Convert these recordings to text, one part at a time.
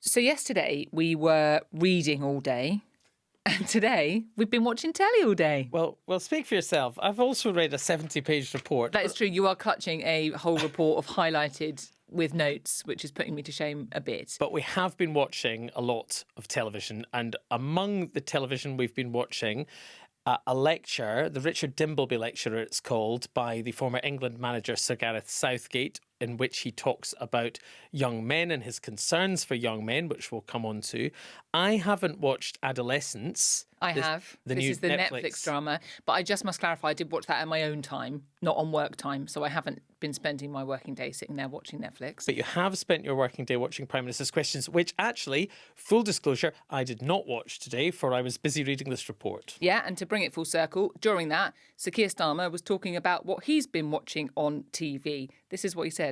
So yesterday we were reading all day, and today we've been watching telly all day. Well, speak for yourself. I've also read a 70-page report. That is true. You are clutching a whole report of highlighted with notes, which is putting me to shame a bit. But we have been watching a lot of television, and among the television we've been watching, a lecture, the Richard Dimbleby lecture it's called, by the former England manager Sir Gareth Southgate, in which he talks about young men and his concerns for young men, which we'll come on to. I haven't watched Adolescence. I have. This is the Netflix drama. But I just must clarify, I did watch that at my own time, not on work time. So I haven't been spending my working day sitting there watching Netflix. But you have spent your working day watching Prime Minister's Questions, which actually, full disclosure, I did not watch today, for I was busy reading this report. Yeah, and to bring it full circle, during that, Sir Keir Starmer was talking about what he's been watching on TV. This is what he said.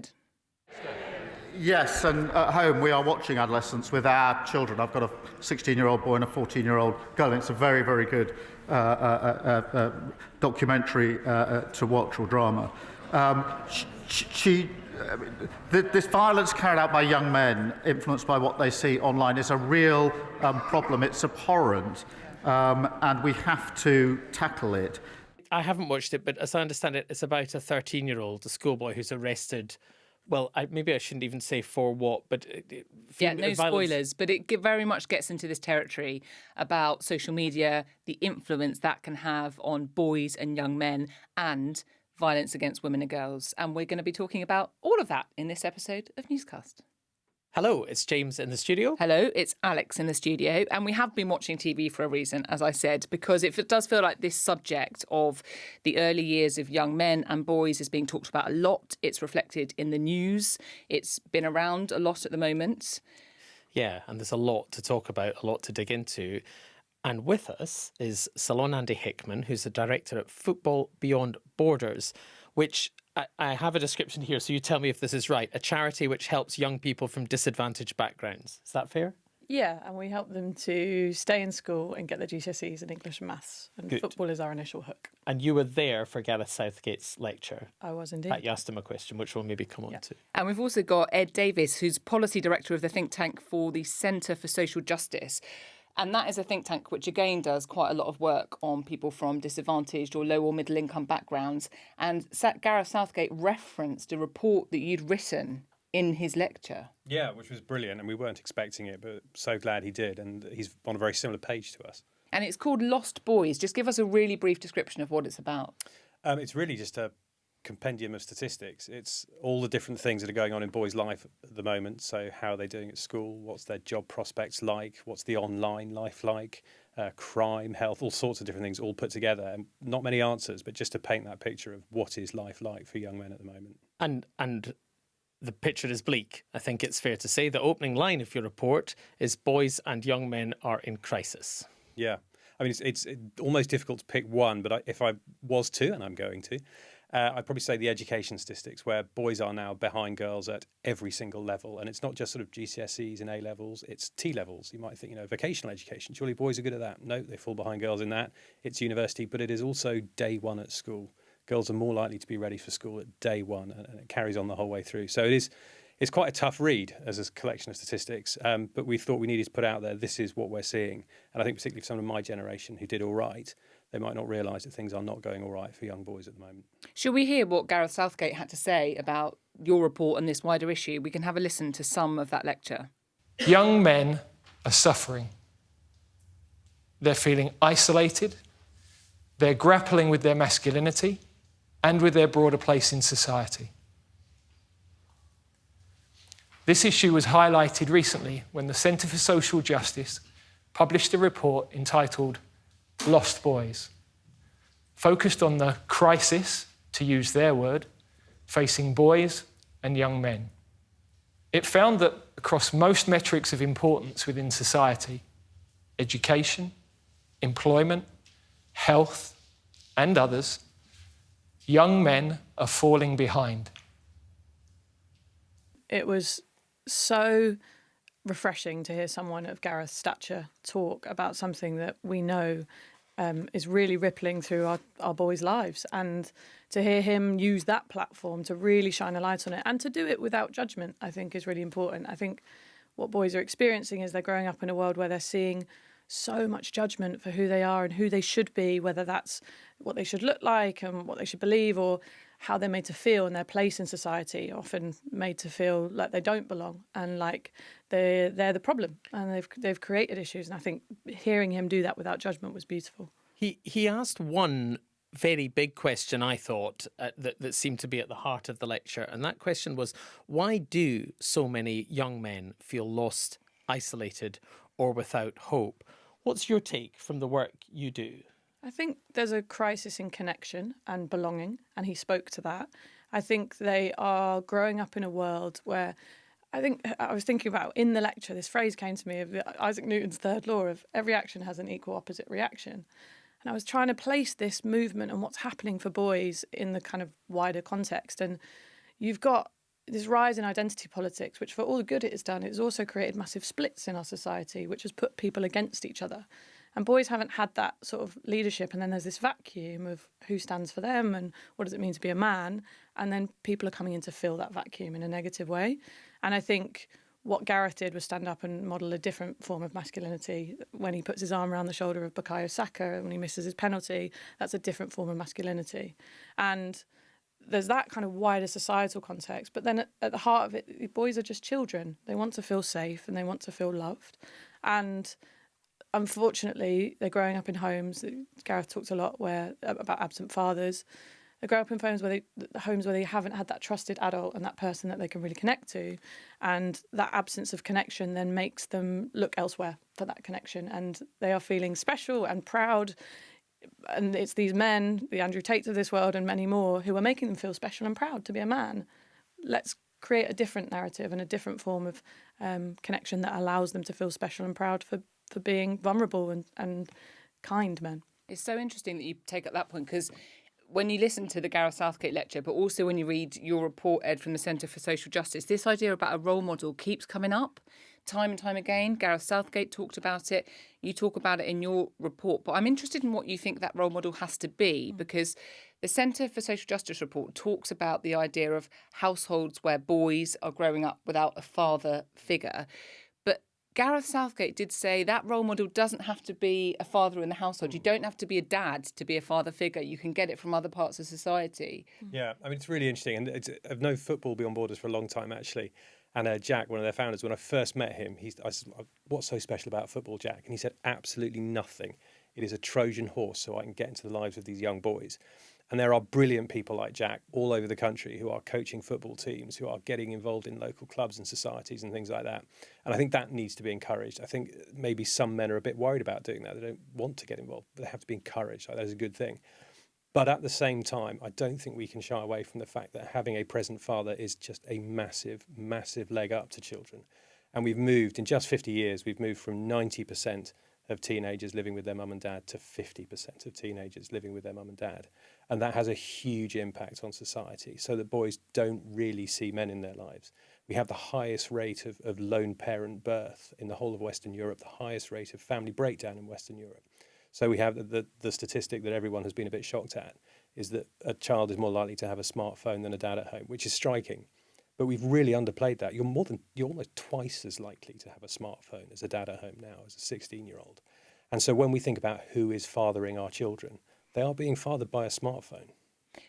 Yes, and at home we are watching Adolescence with our children. I've got a 16-year-old boy and a 14-year-old girl, and it's a very, very good documentary to watch, or drama. This violence carried out by young men, influenced by what they see online, is a real problem. It's abhorrent, and we have to tackle it. I haven't watched it, but as I understand it, it's about a 13-year-old, a schoolboy who's arrested. Well, maybe I shouldn't even say for what, but... Yeah, no spoilers, but it very much gets into this territory about social media, the influence that can have on boys and young men, and violence against women and girls. And we're going to be talking about all of that in this episode of Newscast. Hello, it's James in the studio. Hello, it's Alex in the studio. And we have been watching TV for a reason, as I said, because it does feel like this subject of the early years of young men and boys is being talked about a lot. It's reflected in the news. It's been around a lot at the moment. Yeah, and there's a lot to talk about, a lot to dig into. And with us is Ceylon Andi Hickman, who's the director at Football Beyond Borders, which... I have a description here, so you tell me if this is right. A charity which helps young people from disadvantaged backgrounds. Is that fair? Yeah, and we help them to stay in school and get their GCSEs in English and maths. And Good. Football is our initial hook. And you were there for Gareth Southgate's lecture. I was indeed. You asked him a question, which we'll maybe come on to. And we've also got Ed Davies, who's policy director of the think tank for the Centre for Social Justice. And that is a think tank which, again, does quite a lot of work on people from disadvantaged or low or middle income backgrounds. And Gareth Southgate referenced a report that you'd written in his lecture. Yeah, which was brilliant. And we weren't expecting it, but so glad he did. And he's on a very similar page to us. And it's called Lost Boys. Just give us a really brief description of what it's about. It's really just a compendium of statistics. It's all the different things that are going on in boys' life at the moment. So how are they doing at school? What's their job prospects like? What's the online life like? Crime, health, all sorts of different things all put together. And not many answers, but just to paint that picture of what is life like for young men at the moment. And the picture is bleak. I think it's fair to say the opening line of your report is boys and young men are in crisis. Yeah. I mean, it's almost difficult to pick one, but if I was to, and I'm going to, I'd probably say the education statistics, where boys are now behind girls at every single level. And it's not just sort of GCSEs and A-levels, it's T-levels. You might think, vocational education. Surely boys are good at that. No, they fall behind girls in that. It's university, but it is also day one at school. Girls are more likely to be ready for school at day one, and it carries on the whole way through. So it's quite a tough read as a collection of statistics, but we thought we needed to put out there, this is what we're seeing. And I think particularly for some of my generation who did all right, they might not realise that things are not going all right for young boys at the moment. Shall we hear what Gareth Southgate had to say about your report and this wider issue? We can have a listen to some of that lecture. Young men are suffering. They're feeling isolated. They're grappling with their masculinity and with their broader place in society. This issue was highlighted recently when the Centre for Social Justice published a report entitled Lost Boys, focused on the crisis, to use their word, facing boys and young men. It found that across most metrics of importance within society, education, employment, health, and others, young men are falling behind. It was so refreshing to hear someone of Gareth's stature talk about something that we know is really rippling through our boys' lives, and to hear him use that platform to really shine a light on it and to do it without judgment, I think is really important. I think what boys are experiencing is they're growing up in a world where they're seeing so much judgment for who they are and who they should be, whether that's what they should look like and what they should believe, or how they're made to feel and their place in society, often made to feel like they don't belong and like they're the problem, and they've created issues. And I think hearing him do that without judgment was beautiful. He asked one very big question, I thought, that seemed to be at the heart of the lecture, and that question was, why do so many young men feel lost, isolated, or without hope? What's your take from the work you do? I think there's a crisis in connection and belonging, and he spoke to that. I think they are growing up in a world where, I think I was thinking about in the lecture, this phrase came to me of Isaac Newton's third law of every action has an equal opposite reaction. And I was trying to place this movement and what's happening for boys in the kind of wider context. And you've got this rise in identity politics, which for all the good it has done, it's also created massive splits in our society, which has put people against each other. And boys haven't had that sort of leadership. And then there's this vacuum of who stands for them and what does it mean to be a man. And then people are coming in to fill that vacuum in a negative way. And I think what Gareth did was stand up and model a different form of masculinity. When he puts his arm around the shoulder of Bukayo Saka, when he misses his penalty, that's a different form of masculinity. And there's that kind of wider societal context. But then at the heart of it, boys are just children. They want to feel safe and they want to feel loved. And unfortunately, they're growing up in homes. Gareth talked a lot about absent fathers. They grow up in homes where they haven't had that trusted adult and that person that they can really connect to. And that absence of connection then makes them look elsewhere for that connection. And they are feeling special and proud. And it's these men, the Andrew Tates of this world and many more, who are making them feel special and proud to be a man. Let's create a different narrative and a different form of connection that allows them to feel special and proud for being vulnerable and kind men. It's so interesting that you take up that point, because when you listen to the Gareth Southgate lecture, but also when you read your report, Ed, from the Centre for Social Justice, this idea about a role model keeps coming up time and time again. Gareth Southgate talked about it. You talk about it in your report. But I'm interested in what you think that role model has to be, because the Centre for Social Justice report talks about the idea of households where boys are growing up without a father figure. Gareth Southgate did say that role model doesn't have to be a father in the household. You don't have to be a dad to be a father figure. You can get it from other parts of society. Yeah, I mean, it's really interesting. And I've known Football Beyond Borders for a long time, actually. And Jack, one of their founders, when I first met him, I said, what's so special about football, Jack? And he said, absolutely nothing. It is a Trojan horse so I can get into the lives of these young boys. And there are brilliant people like Jack all over the country who are coaching football teams, who are getting involved in local clubs and societies and things like that. And I think that needs to be encouraged. I think maybe some men are a bit worried about doing that. They don't want to get involved, but they have to be encouraged. That is a good thing. But at the same time, I don't think we can shy away from the fact that having a present father is just a massive, massive leg up to children. And we've moved, in just 50 years, we've moved from 90% of teenagers living with their mum and dad to 50% of teenagers living with their mum and dad. And that has a huge impact on society, so that boys don't really see men in their lives. We have the highest rate of lone parent birth in the whole of Western Europe, the highest rate of family breakdown in Western Europe. So we have the statistic that everyone has been a bit shocked at, is that a child is more likely to have a smartphone than a dad at home, which is striking. But we've really underplayed that. You're almost twice as likely to have a smartphone as a dad at home now, as a 16-year-old. And so when we think about who is fathering our children, they are being fathered by a smartphone.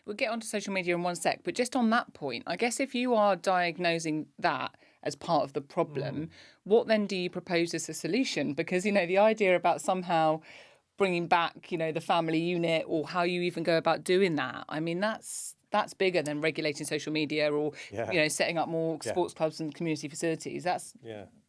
We'll get onto social media in one sec, but just on that point, I guess if you are diagnosing that as part of the problem, what then do you propose as a solution? Because, the idea about somehow bringing back, the family unit, or how you even go about doing that, I mean, that's bigger than regulating social media or, setting up more sports clubs and community facilities.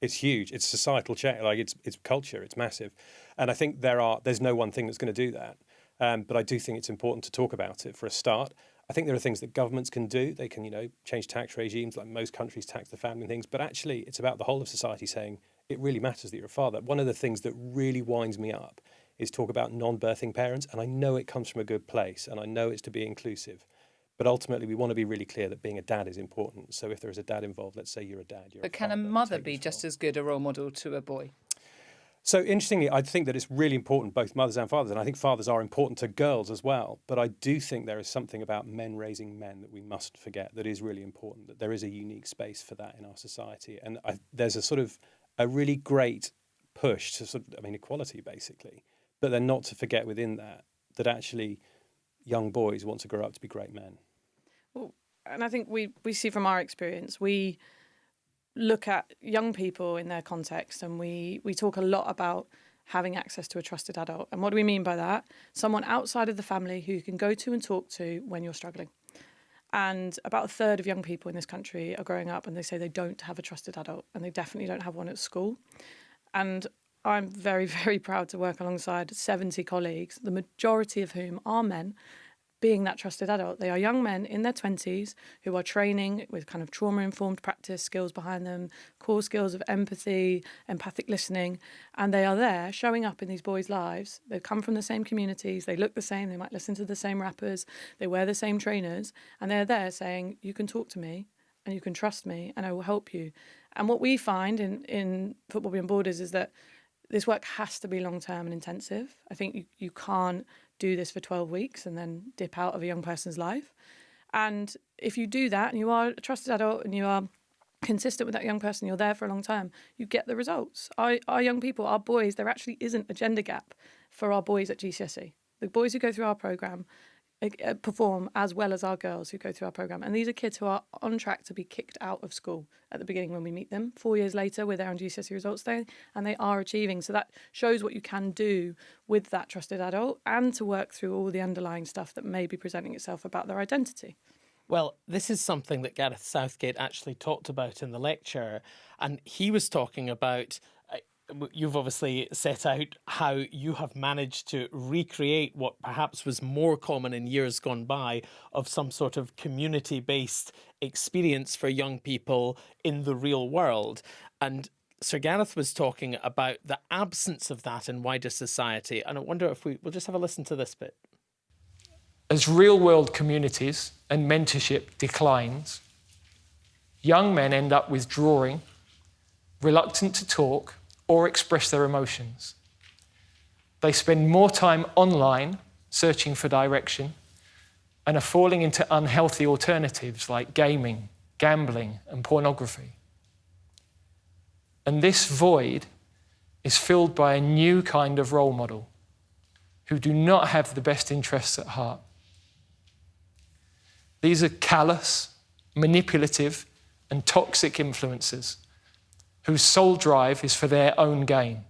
It's huge. It's societal change. Like it's culture. It's massive. And I think there's no one thing that's going to do that. But I do think it's important to talk about it for a start. I think there are things that governments can do. They can, change tax regimes, like most countries tax the family and things. But actually, it's about the whole of society saying it really matters that you're a father. One of the things that really winds me up is talk about non-birthing parents. And I know it comes from a good place, and I know it's to be inclusive. But ultimately, we want to be really clear that being a dad is important. So if there is a dad involved, let's say you're a dad. But can a mother be just as good a role model to a boy? So interestingly, I think that it's really important, both mothers and fathers, and I think fathers are important to girls as well. But I do think there is something about men raising men that we mustn't forget that is really important, that there is a unique space for that in our society. And there's a sort of a really great push to equality basically, but then not to forget within that actually young boys want to grow up to be great men. Well, and I think we see from our experience, we look at young people in their context, and we talk a lot about having access to a trusted adult. And what do we mean by that? Someone outside of the family who you can go to and talk to when you're struggling. And about a third of young people in this country are growing up and they say they don't have a trusted adult, and they definitely don't have one at school. And I'm very, very proud to work alongside 70 colleagues, the majority of whom are men, being that trusted adult. They are young men in their 20s who are training with kind of trauma-informed practice skills behind them, core skills of empathy, empathic listening, and they are there showing up in these boys' lives. They come from the same communities, they look the same, they might listen to the same rappers, they wear the same trainers, and they're there saying, you can talk to me and you can trust me and I will help you. And what we find in Football Beyond Borders is that this work has to be long-term and intensive. I think you can't do this for 12 weeks and then dip out of a young person's life. And if you do that and you are a trusted adult and you are consistent with that young person, you're there for a long time, you get the results. Our young people, our boys, there actually isn't a gender gap for our boys at GCSE. The boys who go through our programme perform as well as our girls who go through our programme. And these are kids who are on track to be kicked out of school at the beginning when we meet them. 4 years later, we're there on GCSE results day, and they are achieving. So that shows what you can do with that trusted adult, and to work through all the underlying stuff that may be presenting itself about their identity. Well, this is something that Gareth Southgate actually talked about in the lecture, and he was talking about you've obviously set out how you have managed to recreate what perhaps was more common in years gone by of some sort of community-based experience for young people in the real world. And Sir Gareth was talking about the absence of that in wider society. And I wonder if we'll just have a listen to this bit. As real-world communities and mentorship declines, young men end up withdrawing, reluctant to talk or express their emotions. They spend more time online searching for direction and are falling into unhealthy alternatives like gaming, gambling, and pornography. And this void is filled by a new kind of role model who do not have the best interests at heart. These are callous, manipulative, and toxic influences whose sole drive is for their own gain.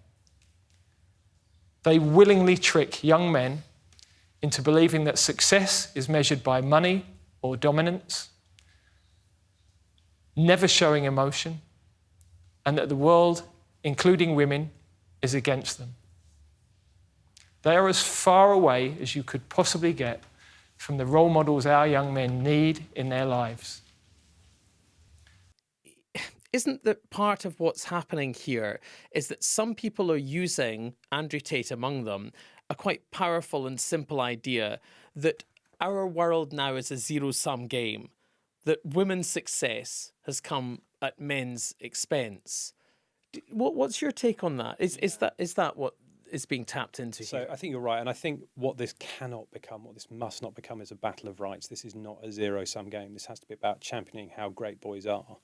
They willingly trick young men into believing that success is measured by money or dominance, never showing emotion, and that the world, including women, is against them. They are as far away as you could possibly get from the role models our young men need in their lives. Isn't that part of what's happening here is that some people are using, Andrew Tate among them, a quite powerful and simple idea that our world now is a zero-sum game, that women's success has come at men's expense. What's your take on that? Is that what is being tapped into here? So I think you're right. And I think what this cannot become, what this must not become, is a battle of rights. This is not a zero-sum game. This has to be about championing how great boys are.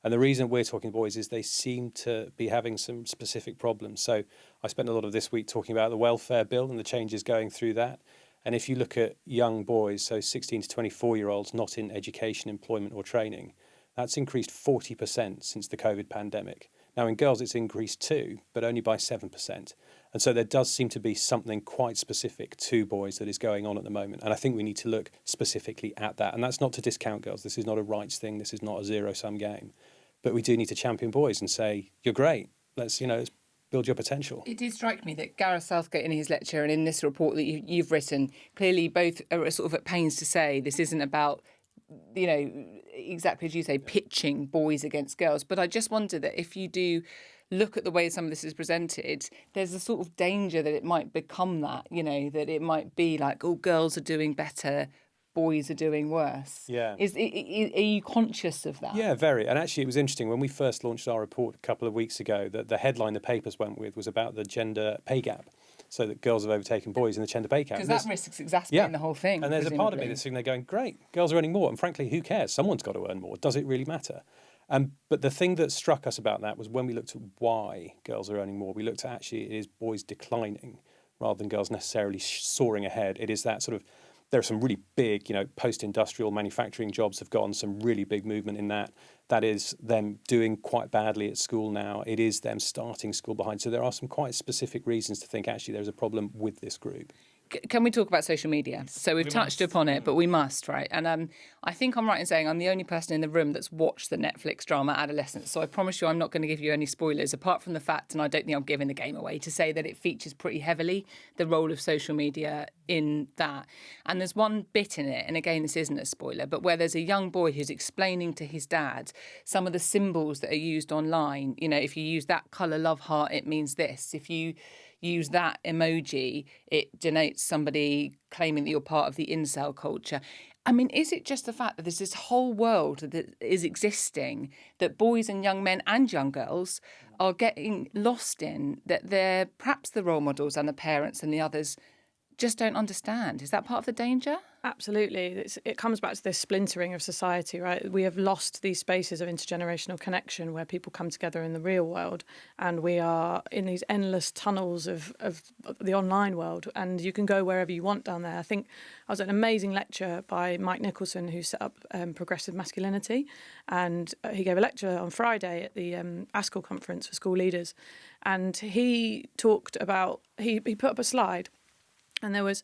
And the reason we're talking boys is they seem to be having some specific problems. So I spent a lot of this week talking about the welfare bill and the changes going through that. And if you look at young boys, so 16 to 24-year-olds not in education, employment or training, that's increased 40% since the COVID pandemic. Now in girls it's increased too, but only by 7%. And so there does seem to be something quite specific to boys that is going on at the moment. And I think we need to look specifically at that. And that's not to discount girls. This is not a rights thing. This is not a zero-sum game. But we do need to champion boys and say, you're great. Let's build your potential. It did strike me that Gareth Southgate in his lecture and in this report that you've written, clearly both are sort of at pains to say this isn't about, exactly as you say, pitching boys against girls. But I just wonder that if you do look at the way some of this is presented, there's a sort of danger that it might become that, that it might be like, oh, girls are doing better boys are doing worse. Yeah. Are you conscious of that? Yeah, very. And actually, it was interesting when we first launched our report a couple of weeks ago that the headline the papers went with was about the gender pay gap. So that girls have overtaken boys in the gender pay gap. Because that risks exacerbating the whole thing. And there's a part of me that's sitting there going, great, girls are earning more. And frankly, who cares? Someone's got to earn more. Does it really matter? But the thing that struck us about that was when we looked at why girls are earning more, we looked at actually it is boys declining rather than girls necessarily soaring ahead. It is that sort of, there are some really big, post-industrial manufacturing jobs have gotten some really big movement in that. That is them doing quite badly at school now. It is them starting school behind. So there are some quite specific reasons to think actually there's a problem with this group. Can we talk about social media? So we've touched upon it, but we must, right? And I think I'm right in saying I'm the only person in the room that's watched the Netflix drama Adolescence. So I promise you I'm not going to give you any spoilers, apart from the fact, and I don't think I'm giving the game away, to say that it features pretty heavily the role of social media in that. And there's one bit in it, and again, this isn't a spoiler, but where there's a young boy who's explaining to his dad some of the symbols that are used online. If you use that colour love heart, it means this. If you use that emoji, it denotes somebody claiming that you're part of the incel culture. I mean, is it just the fact that there's this whole world that is existing that boys and young men and young girls are getting lost in, that they're perhaps the role models and the parents and the others just don't understand? Is that part of the danger? Absolutely. It comes back to this splintering of society, right? We have lost these spaces of intergenerational connection where people come together in the real world, and we are in these endless tunnels of the online world, and you can go wherever you want down there. I think I was at an amazing lecture by Mike Nicholson, who set up Progressive Masculinity, and he gave a lecture on Friday at the ASCL conference for school leaders, and he talked about, he put up a slide, and there was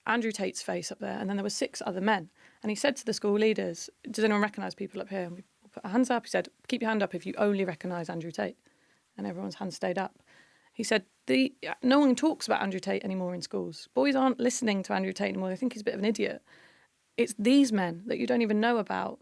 Andrew Tate's face up there, and then there were 6 other men. And he said to the school leaders, does anyone recognise people up here? And we put our hands up. He said, keep your hand up if you only recognise Andrew Tate. And everyone's hand stayed up. He said, no one talks about Andrew Tate anymore in schools. Boys aren't listening to Andrew Tate anymore. They think he's a bit of an idiot. It's these men that you don't even know about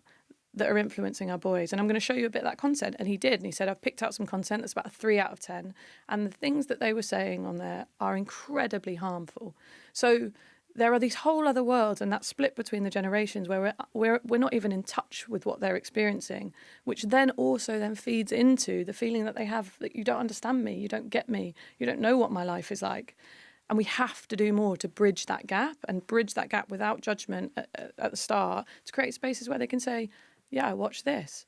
that are influencing our boys. And I'm going to show you a bit of that content. And he did. And he said, I've picked out some content that's about a 3 out of 10. And the things that they were saying on there are incredibly harmful. So there are these whole other worlds, and that split between the generations where we're not even in touch with what they're experiencing, which then also feeds into the feeling that they have that you don't understand me, you don't get me, you don't know what my life is like. And we have to do more to bridge that gap, and bridge that gap without judgment at the start, to create spaces where they can say, yeah, I watched this,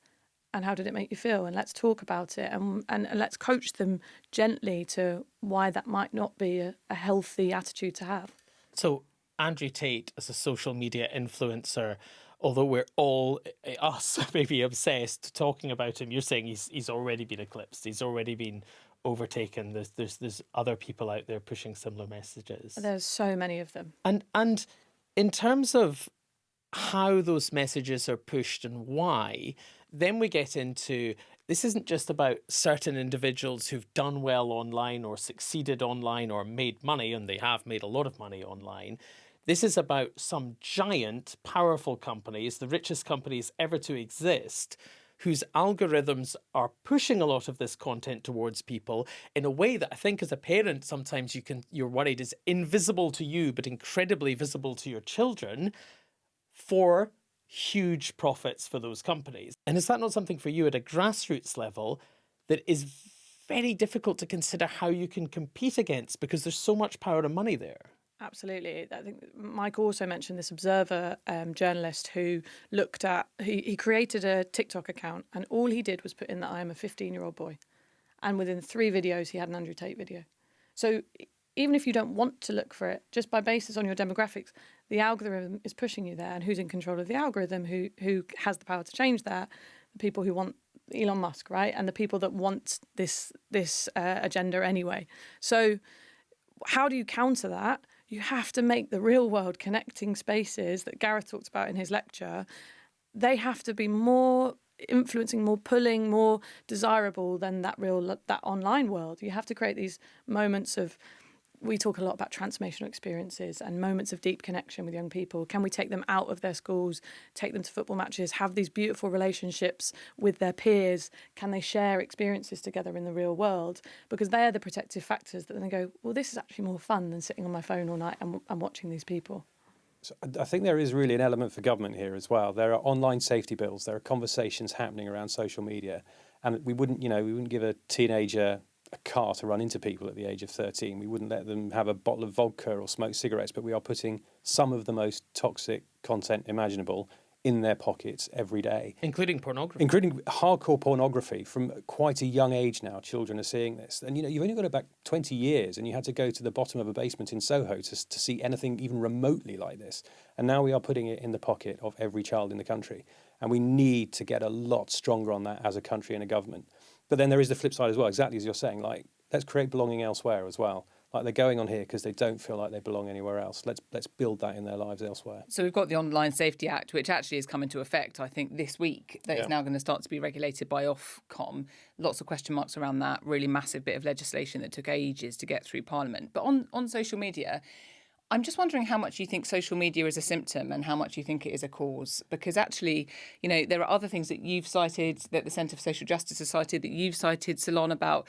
and how did it make you feel? And let's talk about it, and let's coach them gently to why that might not be a healthy attitude to have. So Andrew Tate, as a social media influencer, although we're all, us, maybe obsessed talking about him, you're saying he's already been eclipsed. He's already been overtaken. There's other people out there pushing similar messages. There's so many of them. And in terms of how those messages are pushed and why, then we get into, this isn't just about certain individuals who've done well online or succeeded online or made money, and they have made a lot of money online. This is about some giant, powerful companies, the richest companies ever to exist, whose algorithms are pushing a lot of this content towards people in a way that I think as a parent sometimes you're worried is invisible to you but incredibly visible to your children, for huge profits for those companies. And is that not something for you at a grassroots level that is very difficult to consider how you can compete against, because there's so much power and money there? Absolutely. I think Mike also mentioned this Observer journalist who looked at, he created a TikTok account, and all he did was put in that I am a 15-year-old boy. And within 3 videos, he had an Andrew Tate video. So even if you don't want to look for it, just by basis on your demographics, the algorithm is pushing you there. And who's in control of the algorithm? Who has the power to change that? The people who want Elon Musk, right? And the people that want this agenda anyway. So how do you counter that? You have to make the real world connecting spaces that Gareth talked about in his lecture. They have to be more influencing, more pulling, more desirable than that online world. You have to create these moments of, we talk a lot about transformational experiences and moments of deep connection with young people. Can we take them out of their schools, take them to football matches, have these beautiful relationships with their peers? Can they share experiences together in the real world? Because they're the protective factors that then go, well, this is actually more fun than sitting on my phone all night and watching these people. So I think there is really an element for government here as well. There are online safety bills. There are conversations happening around social media, and we wouldn't give a teenager a car to run into people at the age of 13. We wouldn't let them have a bottle of vodka or smoke cigarettes, but we are putting some of the most toxic content imaginable in their pockets every day. Including pornography. Including hardcore pornography from quite a young age now. Children are seeing this. And, you've only got to go back 20 years and you had to go to the bottom of a basement in Soho to see anything even remotely like this. And now we are putting it in the pocket of every child in the country. And we need to get a lot stronger on that as a country and a government. But then there is the flip side as well, exactly as you're saying, like, let's create belonging elsewhere as well. Like, they're going on here because they don't feel like they belong anywhere else. Let's build that in their lives elsewhere. So we've got the Online Safety Act, which actually has come into effect, I think, this week. That is Yeah. now going to start to be regulated by Ofcom. Lots of question marks around that. Really massive bit of legislation that took ages to get through Parliament. But on social media, I'm just wondering how much you think social media is a symptom and how much you think it is a cause. Because actually, there are other things that you've cited, that the Centre for Social Justice has cited, that you've cited, Ceylon, about,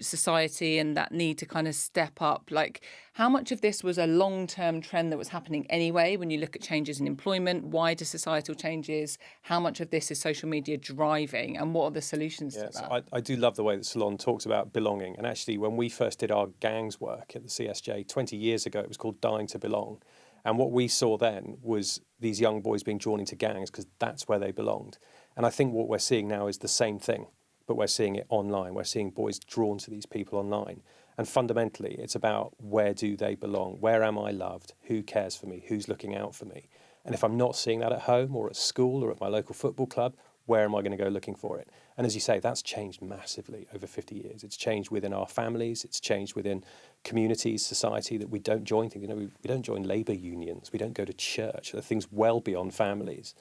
society and that need to kind of step up. Like, how much of this was a long-term trend that was happening anyway when you look at changes in employment, wider societal changes? How much of this is social media driving, and what are the solutions to that? So I do love the way that Ceylon talks about belonging. And actually, when we first did our gangs work at the CSJ 20 years ago, it was called Dying to Belong. And what we saw then was these young boys being drawn into gangs because that's where they belonged. And I think what we're seeing now is the same thing, but we're seeing it online. We're seeing boys drawn to these people online. And fundamentally, it's about, where do they belong? Where am I loved? Who cares for me? Who's looking out for me? And if I'm not seeing that at home or at school or at my local football club, where am I going to go looking for it? And as you say, that's changed massively over 50 years. It's changed within our families. It's changed within communities, society, that we don't join things. We don't join labour unions. We don't go to church. There are things well beyond families.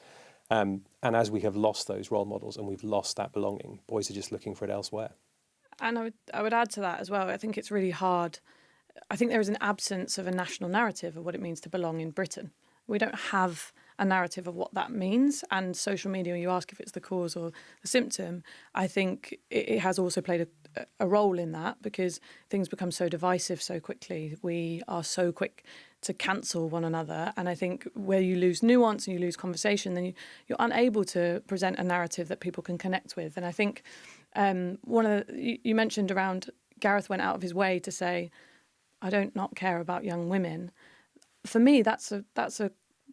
And as we have lost those role models and we've lost that belonging, boys are just looking for it elsewhere. And I would add to that as well. I think it's really hard. I think there is an absence of a national narrative of what it means to belong in Britain. We don't have a narrative of what that means. And social media, you ask if it's the cause or the symptom, I think it has also played a role in that, because things become so divisive so quickly. We are so quick to cancel one another. And I think where you lose nuance and you lose conversation, then you're unable to present a narrative that people can connect with. And I think one of you mentioned around, Gareth went out of his way to say, I don't not care about young women. For me, that's a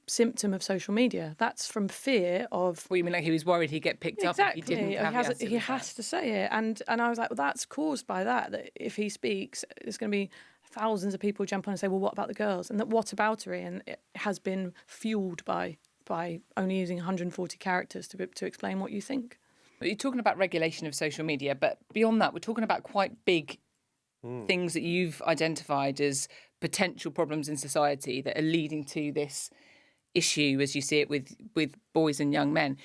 symptom of social media. That's from fear of... Well, you mean like he was worried he'd get picked up if he didn't he has to say it. And I was like, well, that's caused by that if he speaks, there's going to be thousands of people jump on and say, well, what about the girls? And that whataboutery, and it has been fueled by only using 140 characters to explain what you think. You're talking about regulation of social media, but beyond that, we're talking about quite big things that you've identified as potential problems in society that are leading to this issue, as you see it with boys and young men.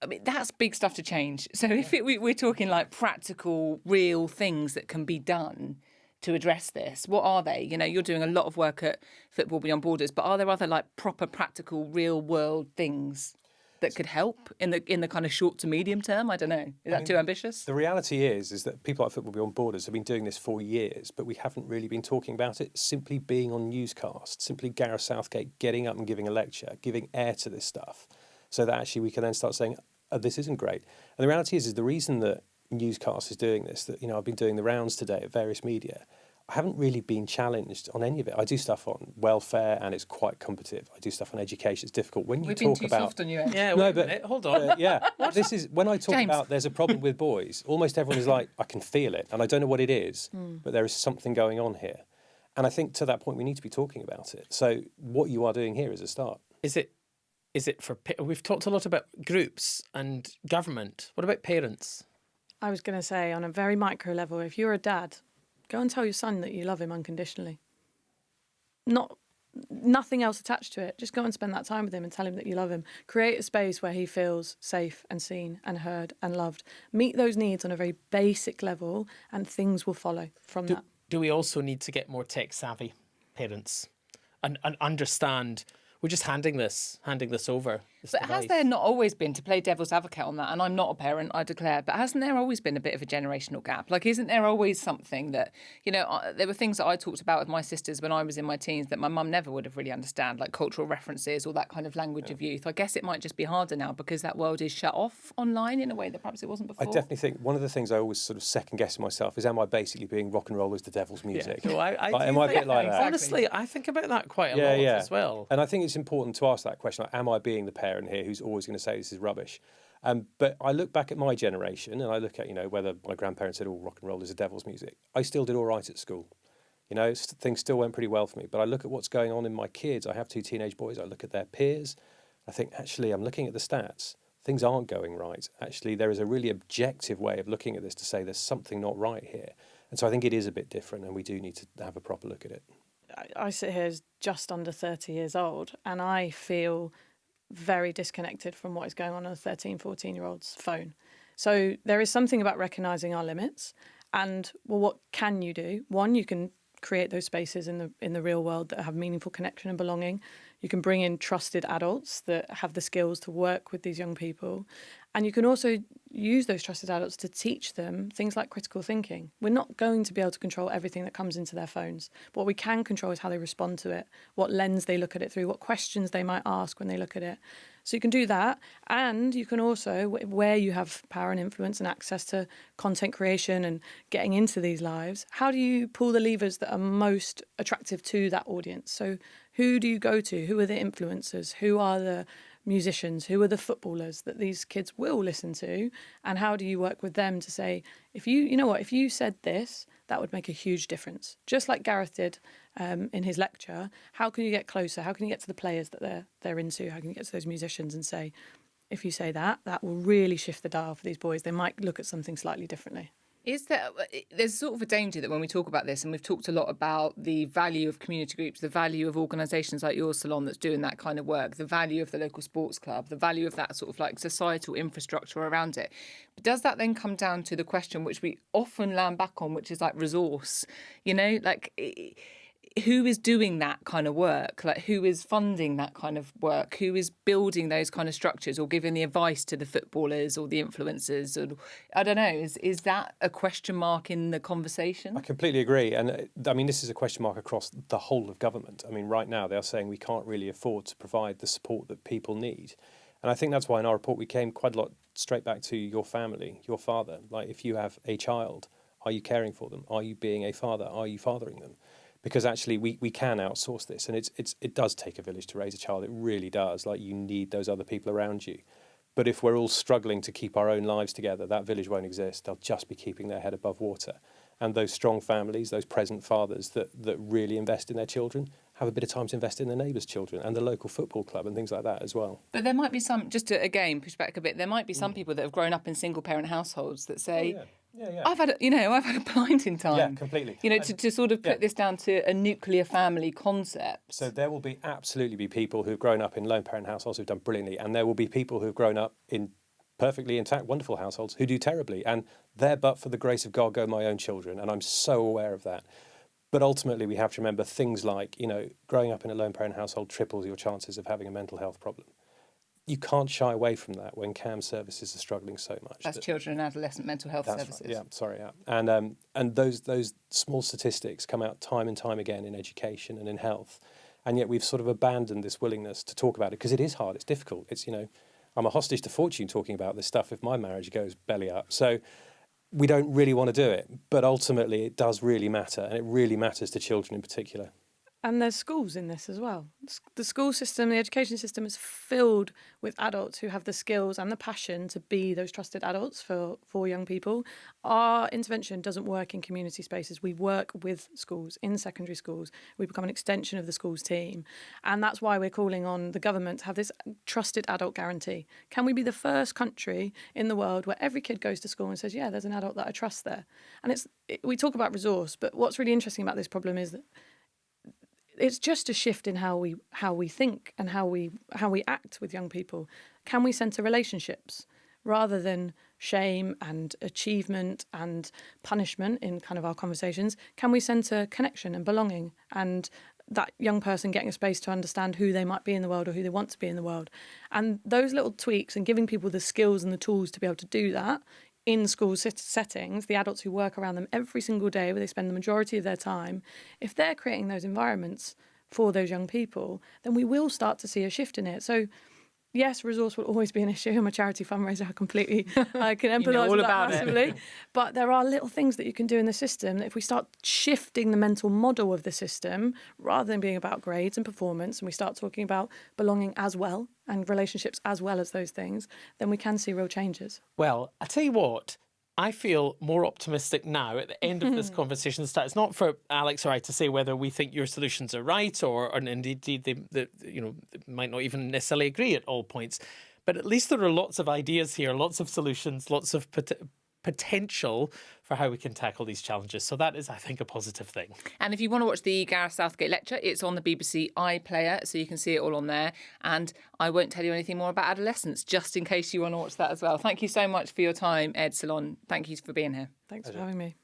I mean, that's big stuff to change. So if we're talking like practical, real things that can be done to address this, what are they? You're doing a lot of work at Football Beyond Borders, but are there other like proper, practical, real world things that could help in the kind of short to medium term? I don't know. Is that too ambitious? The reality is that people like Football Beyond Borders have been doing this for years, but we haven't really been talking about it. Simply being on Newscast, simply Gareth Southgate getting up and giving a lecture, giving air to this stuff, so that actually we can then start saying, oh, this isn't great. And the reality is the reason that Newscast is doing this, that I've been doing the rounds today at various media, I haven't really been challenged on any of it. I do stuff on welfare and it's quite competitive. I do stuff on education. It's difficult. When you We've talk been too about soft on you, Ed. Yeah, No, wait a but- minute. Hold on. yeah, this is when I talk James. about there's a problem with boys. Almost everyone is like, I can feel it, and I don't know what it is, but there is something going on here. And I think to that point we need to be talking about it. So what you are doing here is a start. Is it for... We've talked a lot about groups and government. What about parents? I was going to say, on a very micro level, if you're a dad, go and tell your son that you love him unconditionally. Nothing else attached to it. Just go and spend that time with him and tell him that you love him. Create a space where he feels safe and seen and heard and loved. Meet those needs on a very basic level, and things will follow from that. Do we also need to get more tech savvy parents and understand we're just handing this over? But has there not always been, to play devil's advocate on that, and I'm not a parent, I declare, but hasn't there always been a bit of a generational gap? Like, isn't there always something that, there were things that I talked about with my sisters when I was in my teens that my mum never would have really understood, like cultural references or that kind of language of youth. I guess it might just be harder now because that world is shut off online in a way that perhaps it wasn't before. I definitely think one of the things I always sort of second guess myself is, am I basically being rock and roll is the devil's music? Yeah. So am I a bit like that? Honestly, I think about that quite a lot as well. And I think it's important to ask that question, like, am I being the parent here who's always going to say this is rubbish? But I look back at my generation and I look at, whether my grandparents said, rock and roll is the devil's music. I still did all right at school. Things still went pretty well for me. But I look at what's going on in my kids. I have 2 teenage boys. I look at their peers. I think, actually, I'm looking at the stats. Things aren't going right. Actually, there is a really objective way of looking at this to say there's something not right here. And so I think it is a bit different and we do need to have a proper look at it. I sit here as just under 30 years old and I feel very disconnected from what is going on a 13, 14-year-old's phone. So there is something about recognising our limits and, well, what can you do? One, you can create those spaces in the real world that have meaningful connection and belonging. You can bring in trusted adults that have the skills to work with these young people. And you can also use those trusted adults to teach them things like critical thinking. We're not going to be able to control everything that comes into their phones. What we can control is how they respond to it, what lens they look at it through, what questions they might ask when they look at it. So you can do that. And you can also, where you have power and influence and access to content creation and getting into these lives, how do you pull the levers that are most attractive to that audience? So who do you go to? Who are the influencers? Who are the musicians? Who are the footballers that these kids will listen to? And how do you work with them to say, if you said this, that would make a huge difference. Just like Gareth did in his lecture, how can you get closer? How can you get to the players that they're into? How can you get to those musicians and say, if you say that will really shift the dial for these boys. They might look at something slightly differently. There's sort of a danger that when we talk about this, and we've talked a lot about the value of community groups, the value of organisations like your salon that's doing that kind of work, the value of the local sports club, the value of that sort of like societal infrastructure around it. But does that then come down to the question which we often land back on, which is like resource? Who is doing that kind of work? Like, who is funding that kind of work? Who is building those kind of structures or giving the advice to the footballers or the influencers? Or, I don't know, is that a question mark in the conversation? I completely agree. And this is a question mark across the whole of government. Right now they are saying we can't really afford to provide the support that people need. And I think that's why in our report we came quite a lot straight back to your family, your father. Like, if you have a child, are you caring for them? Are you being a father? Are you fathering them? Because actually we can outsource this, and it does take a village to raise a child. It really does. Like, you need those other people around you. But if we're all struggling to keep our own lives together, that village won't exist. They'll just be keeping their head above water. And those strong families, those present fathers that really invest in their children, have a bit of time to invest in their neighbours' children and the local football club and things like that as well. But there might be some, just to again push back a bit, there might be some people that have grown up in single parent households that say, Yeah. I've had a blinding time. Yeah, completely. To sort of put this down to a nuclear family concept. So there will absolutely be people who've grown up in lone parent households who've done brilliantly, and there will be people who've grown up in perfectly intact, wonderful households who do terribly. And they're, but for the grace of God, go my own children, and I'm so aware of that. But ultimately, we have to remember things like, growing up in a lone parent household triples your chances of having a mental health problem. You can't shy away from that when CAM services are struggling so much. That's children and adolescent mental health services. Right. Yeah, sorry, yeah. And those small statistics come out time and time again in education and in health. And yet we've sort of abandoned this willingness to talk about it because it is hard, it's difficult. It's, I'm a hostage to fortune talking about this stuff if my marriage goes belly up. So we don't really want to do it. But ultimately, it does really matter. And it really matters to children in particular. And there's schools in this as well. The school system, the education system is filled with adults who have the skills and the passion to be those trusted adults for young people. Our intervention doesn't work in community spaces. We work with schools, in secondary schools. We become an extension of the schools team. And that's why we're calling on the government to have this trusted adult guarantee. Can we be the first country in the world where every kid goes to school and says, yeah, there's an adult that I trust there? And we talk about resource, but what's really interesting about this problem is that it's just a shift in how we think and how we act with young people. Can we centre relationships rather than shame and achievement and punishment in kind of our conversations? Can we centre connection and belonging and that young person getting a space to understand who they might be in the world or who they want to be in the world. And those little tweaks and giving people the skills and the tools to be able to do that in school settings, the adults who work around them every single day, where they spend the majority of their time, if they're creating those environments for those young people, then we will start to see a shift in it. So yes, resource will always be an issue. I'm a charity fundraiser. I can empathise with that massively. But there are little things that you can do in the system that if we start shifting the mental model of the system, rather than being about grades and performance, and we start talking about belonging as well and relationships as well as those things, then we can see real changes. Well, I tell you what, I feel more optimistic now at the end of this conversation. It's not for Alex or I to say whether we think your solutions are right or indeed they might not even necessarily agree at all points. But at least there are lots of ideas here, lots of solutions, lots of potential for how we can tackle these challenges. So that is, I think, a positive thing. And if you want to watch the Gareth Southgate lecture, it's on the BBC iPlayer, so you can see it all on there. And I won't tell you anything more about adolescence, just in case you want to watch that as well. Thank you so much for your time, Ed, Ceylon. Thank you for being here. Thanks for having me.